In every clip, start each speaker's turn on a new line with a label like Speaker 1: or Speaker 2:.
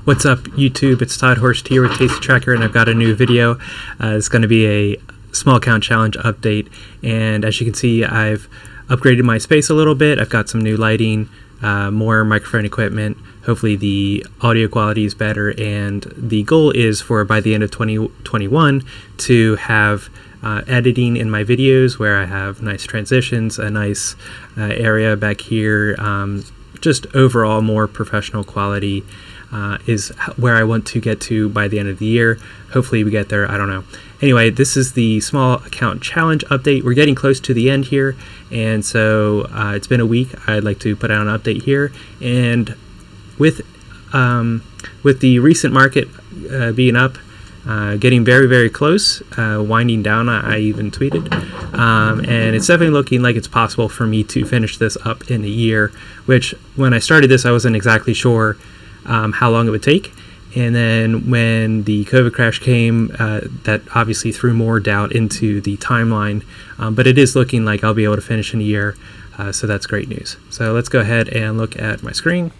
Speaker 1: What's up, YouTube? It's Todd Horst here with Tasty Tracker, and I've got a new video. It's going to be a small account challenge update, and as you can see, I've upgraded my space a little bit. I've got some new lighting, more microphone equipment. Hopefully the audio quality is better, and the goal is for by the end of 2021 to have editing in my videos where I have nice transitions, a nice area back here, just overall more professional quality is where I want to get to by the end of the year. Hopefully we get there, I don't know. Anyway, this is the small account challenge update. We're getting close to the end here, and so it's been a week. I'd like to put out an update here, and with the recent market being up, getting very close, winding down, I even tweeted, and it's definitely looking like it's possible for me to finish this up in a year, which when I started this I wasn't exactly sure how long it would take. And then when the COVID crash came, that obviously threw more doubt into the timeline, but it is looking like I'll be able to finish in a year, so that's great news. So let's go ahead and look at my screen.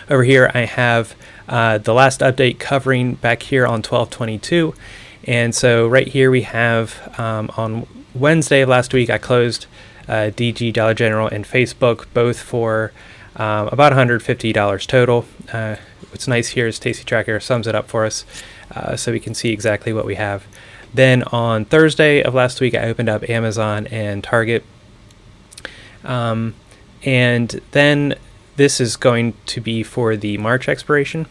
Speaker 1: Over here I have the last update covering back here on 12/22, and so right here we have on Wednesday of last week I closed DG, Dollar General, and Facebook, both for about $150 total. What's nice here is Tasty Tracker sums it up for us, so we can see exactly what we have. Then on Thursday of last week I opened up Amazon and Target, and then this is going to be for the March expiration,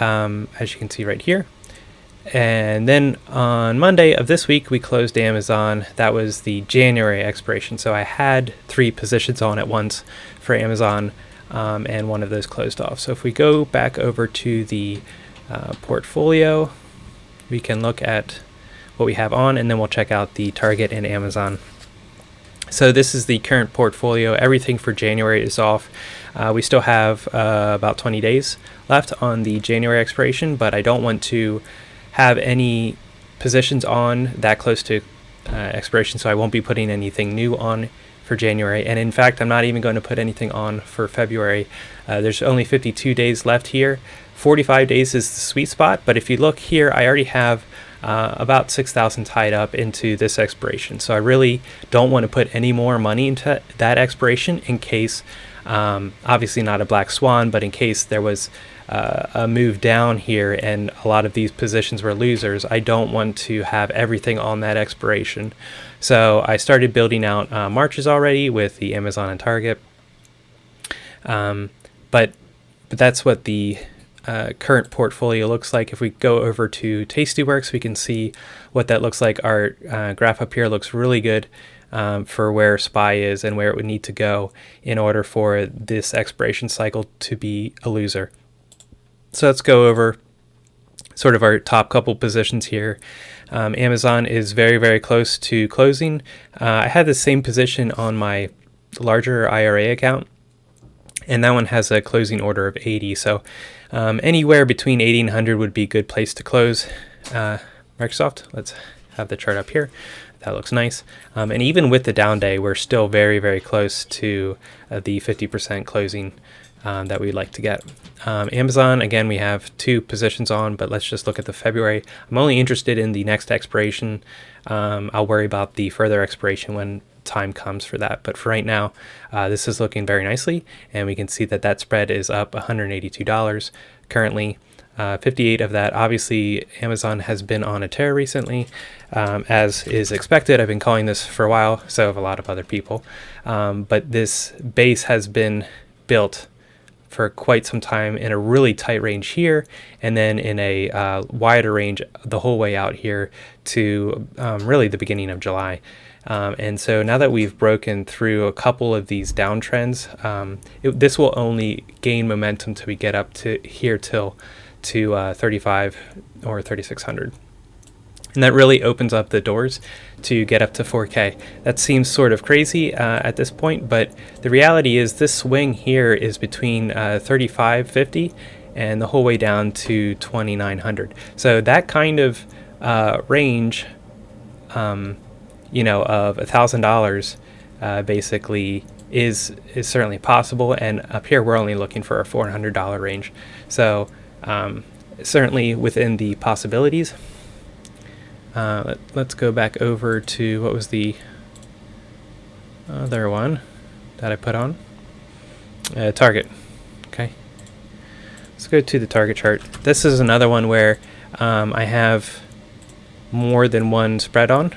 Speaker 1: as you can see right here. And then on Monday of this week we closed Amazon. That was the January expiration, so I had 3 positions on at once for Amazon, and one of those closed off. So if we go back over to the portfolio, we can look at what we have on, and then we'll check out the Target and Amazon. So this is the current portfolio. Everything for January is off. We still have about 20 days left on the January expiration, but I don't want to have any positions on that close to expiration, so I won't be putting anything new on for January. And in fact, I'm not even going to put anything on for February. There's only 52 days left here. 45 days is the sweet spot, but if you look here, I already have about 6,000 tied up into this expiration. So I really don't want to put any more money into that expiration in case, obviously not a black swan, but in case there was a move down here and a lot of these positions were losers, I don't want to have everything on that expiration. So I started building out Marches already with the Amazon and Target, but that's what the current portfolio looks like. If we go over to Tastyworks, we can see what that looks like. Our graph up here looks really good for where SPY is and where it would need to go in order for this expiration cycle to be a loser. So let's go over sort of our top couple positions here. Amazon is very close to closing. I had the same position on my larger IRA account, and that one has a closing order of 80. So anywhere between 80 and 100 would be a good place to close. Microsoft, let's have the chart up here. That looks nice. And even with the down day, we're still very close to the 50% closing that we'd like to get. Amazon, again, we have 2 positions on, but let's just look at the February. I'm only interested in the next expiration. I'll worry about the further expiration when time comes for that, but for right now, this is looking very nicely, and we can see that that spread is up $182 currently. 58 of that, obviously Amazon has been on a tear recently, as is expected. I've been calling this for a while, so have a lot of other people, but this base has been built for quite some time in a really tight range here, and then in a wider range the whole way out here to really the beginning of July. And so now that we've broken through a couple of these downtrends, this will only gain momentum till we get up to here to 35 or 3600. And that really opens up the doors to get up to 4K. That seems sort of crazy at this point, but the reality is this swing here is between 3550 and the whole way down to 2900. So that kind of range, you know, of $1,000 basically is certainly possible. And up here we're only looking for a $400 range. So certainly within the possibilities. Let's go back over to what was the other one that I put on. Target. Okay. Let's go to the target chart. This is another one where I have more than one spread on.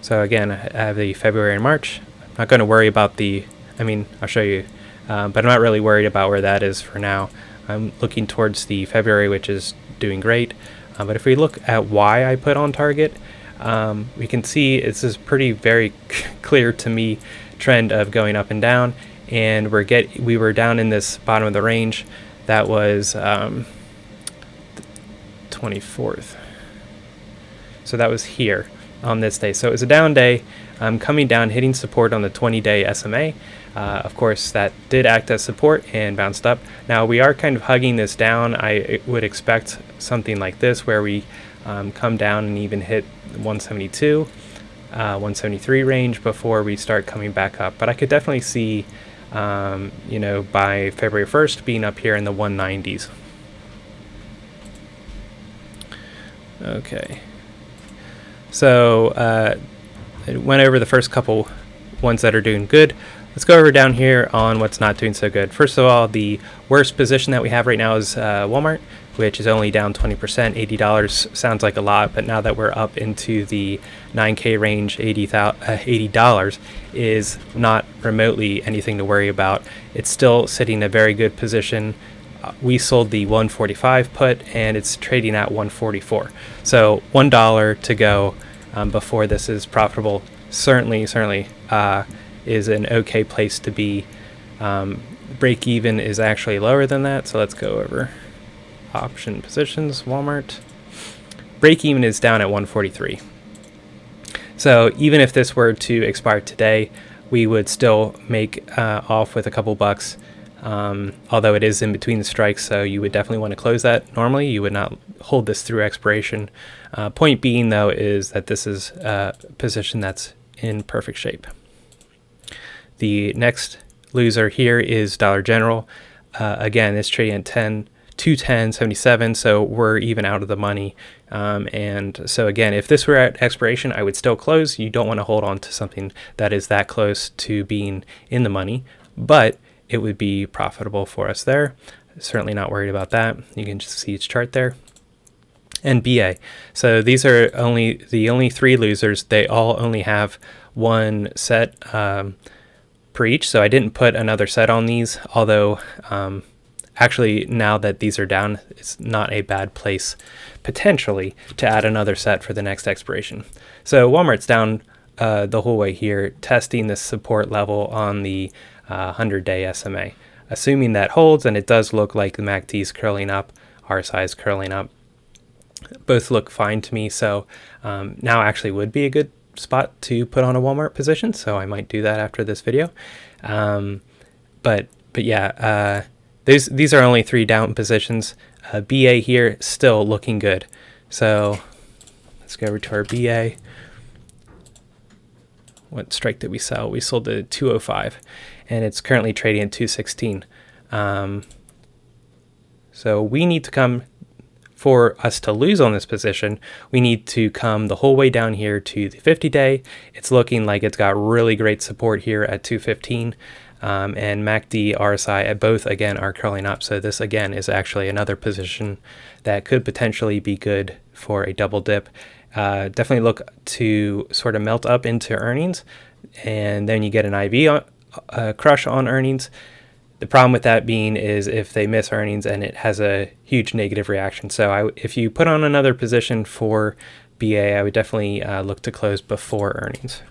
Speaker 1: So again, I have the February and March. I'm not going to worry about I'll show you, but I'm not really worried about where that is for now. I'm looking towards the February, which is doing great. But if we look at why I put on target, we can see it's this very clear to me trend of going up and down, and we were down in this bottom of the range. That was 24th. So that was here on this day. So it was a down day. Coming down, hitting support on the 20-day SMA. Of course, that did act as support and bounced up. Now we are kind of hugging this down. I would expect something like this where we come down and even hit 172, 173 range before we start coming back up. But I could definitely see, by February 1st being up here in the 190s. Okay. So I went over the first couple ones that are doing good. Let's go over down here on what's not doing so good. First of all, the worst position that we have right now is Walmart, which is only down 20%. $80 sounds like a lot, but now that we're up into the 9K range, $80 is not remotely anything to worry about. It's still sitting in a very good position. We sold the 145 put, and it's trading at 144. So $1 to go before this is profitable. Certainly is an okay place to be. Break even is actually lower than that, so let's go over option positions. Walmart break even is down at 143. So even if this were to expire today, we would still make off with a couple bucks, although it is in between the strikes, so you would definitely want to close that. Normally you would not hold this through expiration. Point being though is that this is a position that's in perfect shape. The next loser here is Dollar General. Again, it's trading at 210.77, so we're even out of the money. And so again, if this were at expiration, I would still close. You don't want to hold on to something that is that close to being in the money, but it would be profitable for us there. Certainly not worried about that. You can just see its chart there. And BA. So these are the only three losers. They all only have one set per each. So I didn't put another set on these, although actually now that these are down, it's not a bad place potentially to add another set for the next expiration. So Walmart's down the whole way here, testing this support level on the 100-day SMA. Assuming that holds, and it does look like the MACD is curling up, RSI is curling up. Both look fine to me, so now actually would be a good spot to put on a Walmart position, so I might do that after this video. But yeah, these are only three down positions. BA here still looking good. So let's go over to our BA. What strike did we sell? We sold the 205, and it's currently trading at 216. So we need to come, for us to lose on this position, we need to come the whole way down here to the 50-day. It's looking like it's got really great support here at 215. And MACD, RSI at both, again, are curling up. So this, again, is actually another position that could potentially be good for a double dip. Definitely look to sort of melt up into earnings, and then you get an IV crush on earnings. The problem with that being is if they miss earnings and it has a huge negative reaction. So if you put on another position for BA, I would definitely look to close before earnings.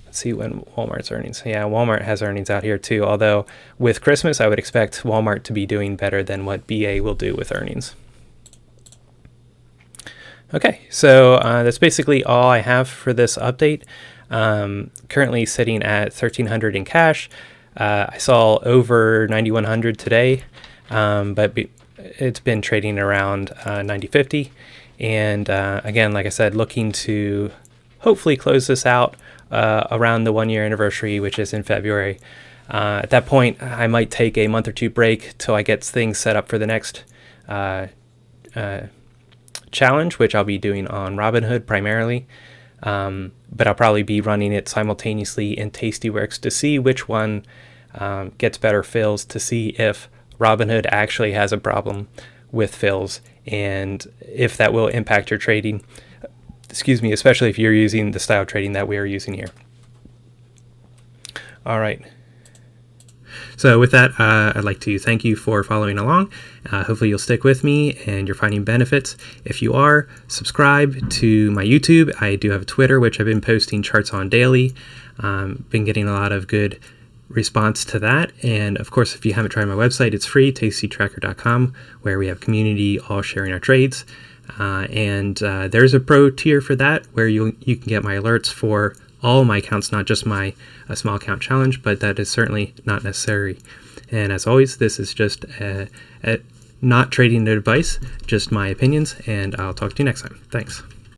Speaker 1: Let's see when Walmart's earnings. Yeah, Walmart has earnings out here too, although with Christmas, I would expect Walmart to be doing better than what BA will do with earnings. Okay, so that's basically all I have for this update. Currently sitting at $1,300 in cash. I saw over 9,100 today, but it's been trading around 90.50. And again, like I said, looking to hopefully close this out around the 1-year anniversary, which is in February. At that point, I might take a month or two break till I get things set up for the next challenge, which I'll be doing on Robinhood primarily. But I'll probably be running it simultaneously in Tastyworks to see which one gets better fills, to see if Robinhood actually has a problem with fills and if that will impact your trading. Excuse me, especially if you're using the style trading that we are using here. All right. So with that, I'd like to thank you for following along. Hopefully you'll stick with me and you're finding benefits. If you are, subscribe to my YouTube. I do have a Twitter, which I've been posting charts on daily. Been getting a lot of good response to that. And of course, if you haven't tried my website, it's free, tastytracker.com, where we have community all sharing our trades. And there's a pro tier for that, where you can get my alerts for all my accounts, not just my small account challenge, but that is certainly not necessary. And as always, this is just not trading advice, just my opinions, and I'll talk to you next time. Thanks.